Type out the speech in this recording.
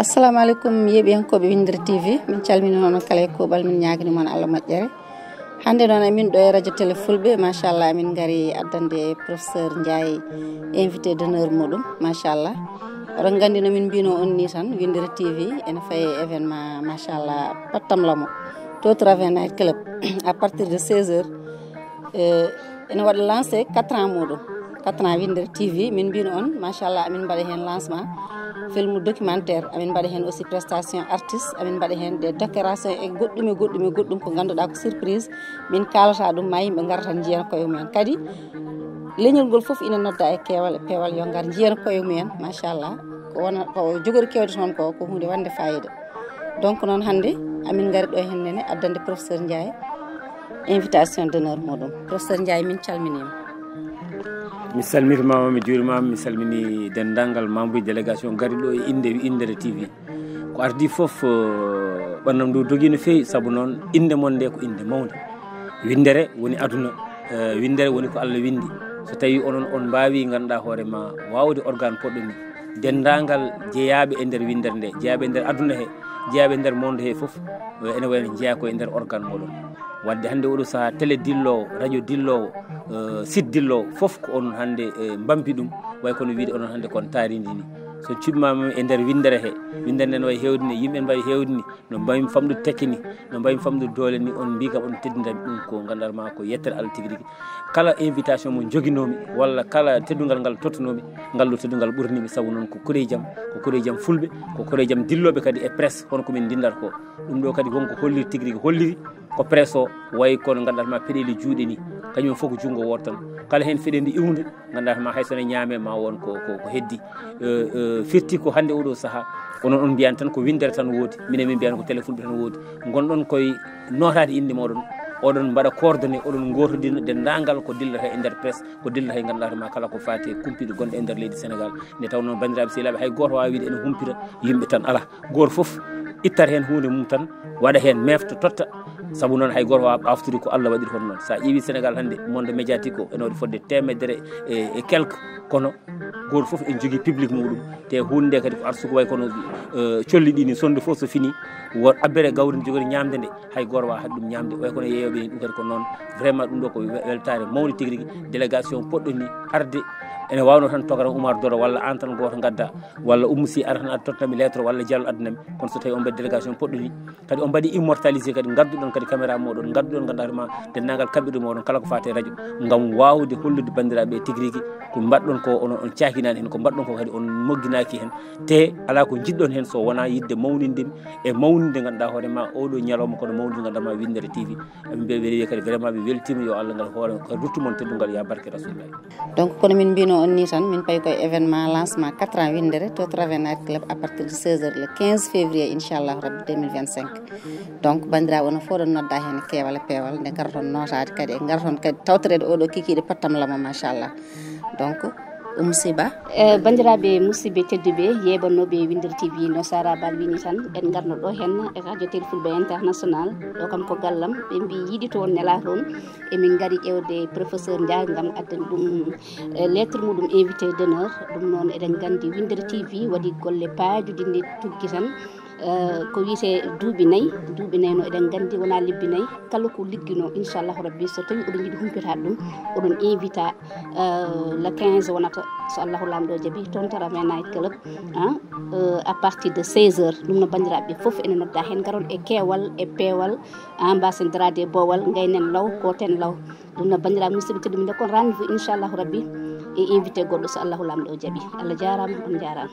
assalamu alaikum yeɓiyankoɓe Windere TV min calmini noon kala e kuuɓal min ñaagani moon Allah moƴƴere hande noon amin ɗo e radio télé fulɓe machallah amin gari addande professeur Ndiaye invité d'honneur muɗum machallah oɗon gandi no min mbino on ni tan Windere TV ene faye événement machallah pattamlamo to Travers Night Club à partir de 16h ene waɗa lancé 4 ans muɗum 4 ans Windere TV min mbino on machallah amin mbaɗa hen lancement film documentaire amin mbaɗa hen aussi prestation artiste amin mbaɗa hen des décorations e goɗɗum ko ganduɗa ko surprise min kalata ɗum ma yimɓe gara tan jiyan koye mumen kadi leñol ngol foof ina nodda e keewal e peewal yo gar jiyan koye mumen machallah ko jogori kewde toon ko hunde wande fayida donc noon hande amin gari ɗo hennene addande professeur Ndiaye invitation d'honneur muɗum professeur Ndiaye min calminima mi salmitimama mi juurimama mi salmini dendagal membre délégation gari ɗo e inde Windere TV ko ardi foof ɓannam ndu dogui no fewi saabu noon inde mon nde ko inde mawde Windere woni aduna Windere woni ko Allah windi so tawi onon on mbawi ganduɗa hoorema wawde organe poɗɗo ni dendagal jeeyaɓe e nder Windere nde jeeyaɓe e nder aduna he jeeyaɓe e nder monde he foof ene wayno jeeya ko e nder organe moɗon wadde hande oɗo saaha télé dillowo radio dillowo site dillowo foof ko onon hande mbampi ɗum way kono wiide onon hande kon taaridi ni so cuɓmama e nder Windere he Windere nde no wayi hewde ni yimɓe mbawi hewde ni no mbawimi famɗude tekke ni no mbawimi famɗude doole ni on mbikam on teddintaɓe ɗum ko gandanma ko yettere Allah tigui rigui kala invitation mo joguinomi walla kala teddugal ngal tottunomi ngallu teddugal ɓurnimi saabu noon ko Kurejam fulɓe ko Kurejam dilloɓe kadi e presse hono komin dindata ko ɗum ɗo kadi wonko holliri tigui rigui holliri ko presse o wayi kono gandatma peɗeli juuɗe ni kañum fof ko junggo woto tan kala hen feɗende iwde gandatma hay sone ñaame ma won ko heddi firti ko hande oɗo saaha onon on mbiyani tan ko Windere tan woodi minen min mbiyani ko télé fulɓe tan woodi gonɗon koye notade inde moɗon oɗon mbaɗa coordonné oɗon gotodina dendagal ko dillata e nder presse ko dillata e ganduɗa kala ko fati kumpiɗo gonɗo e nder leydi Sénégal nde tawno bandiraɓe sehilaɓe hay goto wawi wiide ene humpita yimɓe tan ala goto foof ittata hen hunde mum tan waɗa hen mefta totta saabu noon hay goto wawa ɓaftude ko Allah waɗiri hono noon sa ƴeewi Sénégal hande monde médiatique o ene waɗi fodde temedere e quelque kono goto foof en jogui public muɗum te hunde nde kadi ko arsugo way kono colli ɗi ni sonde foof so fini won abbere gawri ndi jogori ñamde nde hay goto wawa hadde ɗum ñamde way kono yeeyoɓe ni ɗum kadi ko noon vraiment ɗum ɗo ko weltare mawde tigui rigui délégation poɗɗo ni arde ene wawno tan togaran Oumar Doro walla an tan goto gadda walla Oumou Sy ara tan tottanami lettre walla Diallo addunami kono so tawi on mbaɗi délégation poɗɗo ni kadi on mbaɗi immortalisé kadi gadduɗon kadi caméra moɗon gadduɗon ganduɗa dendagal kaɓɓiɗo moɗon kala ko fate radio gam wawde hollude bandiraɓe tigui rigui ko mbaɗɗon ko on cakinani hen ko mbaɗɗon ko kadi on mogguinaki hen te ala ko jiɗɗon hen so wona yidde mawninde e mawnide ganduɗa hoorema oɗo ñalawma kono mawnide gandama Windere TV ɓe rewi kadi vraiment ɓe weltima yo Allah ngal hoore ruttumon teddugal ya barke rasulullah donc kono min mbino on ni tan min payi koye événement lancement 4 ans Windere to Travers Night Club à partir de 16h le 15 février inchallah rabbi 2025 donc bandiraɓe onon fof ɗon nodda hen keewal e peewal nde garoton notade kadi e garoton kadi tawtorede oɗo kikiɗe pattamlamo machallah donc musiba bandiraɓe musidɓe tedduɓe yeɓannoɓe Windere TV no Sara Bal wini tan en garno ɗo hen e radio télé fulɓe international ɗo kam ko gallam ɓe mbi yiiɗi toon nela toon emin gaari ƴewde professeur Ndiaye gam addani ɗum lettre muɗum invité d'honneur ɗum noon eɗen gandi Windere TV waɗi golle paajuɗi ndi tugui tan ko wiyete duuɓi nayyi no eɗen gandi wona lebbi nayyi kala ko ligguino inchallahu rabbi so tawi oɗon jiiɗi humpitade ɗum oɗon invita le 15 wonata so Allahu lamɗo jaaɓi toon Travers Night Club à partir de 16h ɗum no bandiraɓe foof ene nodda hen garon e keewal e peewal mbasen darade boowal gaynen law goten law ɗum no bandiraɓe musidɓe tedduɓe nde kon rendez-vous inchallahu rabbi e invité goɗɗo so Allahu lamɗo jaaɓi Allah jarama on jarama